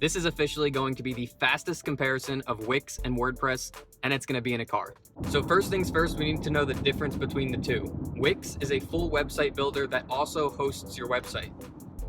This is officially going to be the fastest comparison of Wix and WordPress, and it's going to be in a car. So first things first, we need to know the difference between the two. Wix is a full website builder that also hosts your website.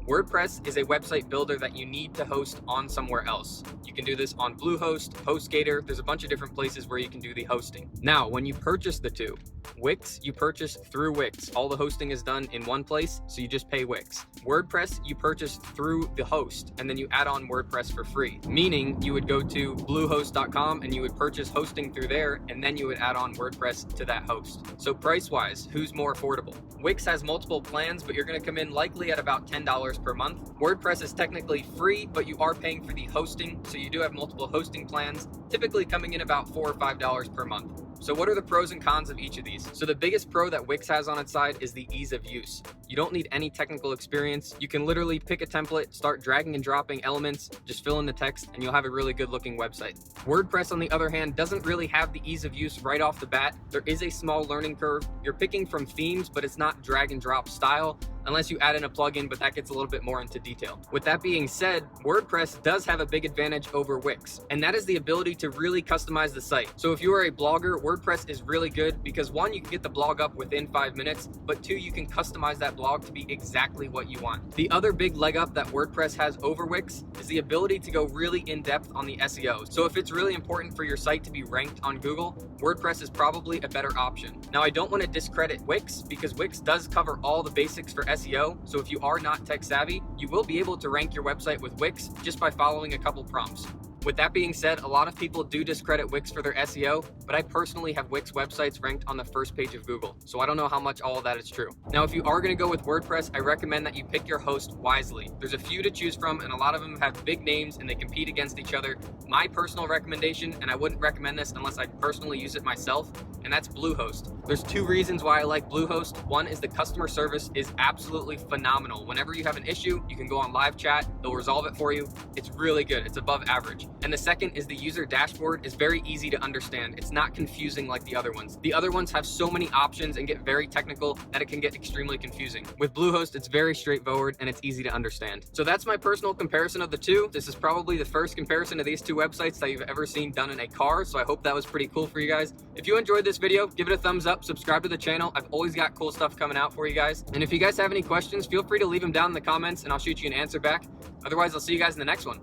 WordPress is a website builder that you need to host on somewhere else. You can do this on Bluehost, HostGator. There's a bunch of different places where you can do the hosting. Now, when you purchase the two, Wix, you purchase through Wix. All the hosting is done in one place, so you just pay Wix. WordPress, you purchase through the host, and then you add on WordPress for free. Meaning, you would go to bluehost.com and you would purchase hosting through there, and then you would add on WordPress to that host. So price-wise, who's more affordable? Wix has multiple plans, but you're gonna come in likely at about $10 per month. WordPress is technically free, but you are paying for the hosting, so you do have multiple hosting plans, typically coming in about $4 or $5 per month. So what are the pros and cons of each of these? So the biggest pro that Wix has on its side is the ease of use. You don't need any technical experience. You can literally pick a template, start dragging and dropping elements, just fill in the text, and you'll have a really good looking website. WordPress, on the other hand, doesn't really have the ease of use right off the bat. There is a small learning curve. You're picking from themes, but it's not drag and drop style, unless you add in a plugin, but that gets a little bit more into detail. With that being said, WordPress does have a big advantage over Wix, and that is the ability to really customize the site. So if you are a blogger, WordPress is really good because one, you can get the blog up within 5 minutes, but two, you can customize that blog to be exactly what you want. The other big leg up that WordPress has over Wix is the ability to go really in depth on the SEO. So if it's really important for your site to be ranked on Google, WordPress is probably a better option. Now, I don't want to discredit Wix because Wix does cover all the basics for SEO. So if you are not tech savvy, you will be able to rank your website with Wix just by following a couple prompts. With that being said, a lot of people do discredit Wix for their SEO, but I personally have Wix websites ranked on the first page of Google, so I don't know how much all of that is true. Now, if you are going to go with WordPress, I recommend that you pick your host wisely. There's a few to choose from, and a lot of them have big names and they compete against each other. My personal recommendation, and I wouldn't recommend this unless I personally use it myself, and that's Bluehost. There's two reasons why I like Bluehost. One is the customer service is absolutely phenomenal. Whenever you have an issue, you can go on live chat, they'll resolve it for you. It's really good, it's above average. And the second is the user dashboard is very easy to understand. It's not confusing like the other ones. The other ones have so many options and get very technical that it can get extremely confusing. With Bluehost, it's very straightforward and it's easy to understand. So that's my personal comparison of the two. This is probably the first comparison of these two websites that you've ever seen done in a car, so I hope that was pretty cool for you guys. If you enjoyed this video, give it a thumbs up, subscribe to the channel. I've always got cool stuff coming out for you guys. And if you guys have any questions, feel free to leave them down in the comments and I'll shoot you an answer back. Otherwise, I'll see you guys in the next one.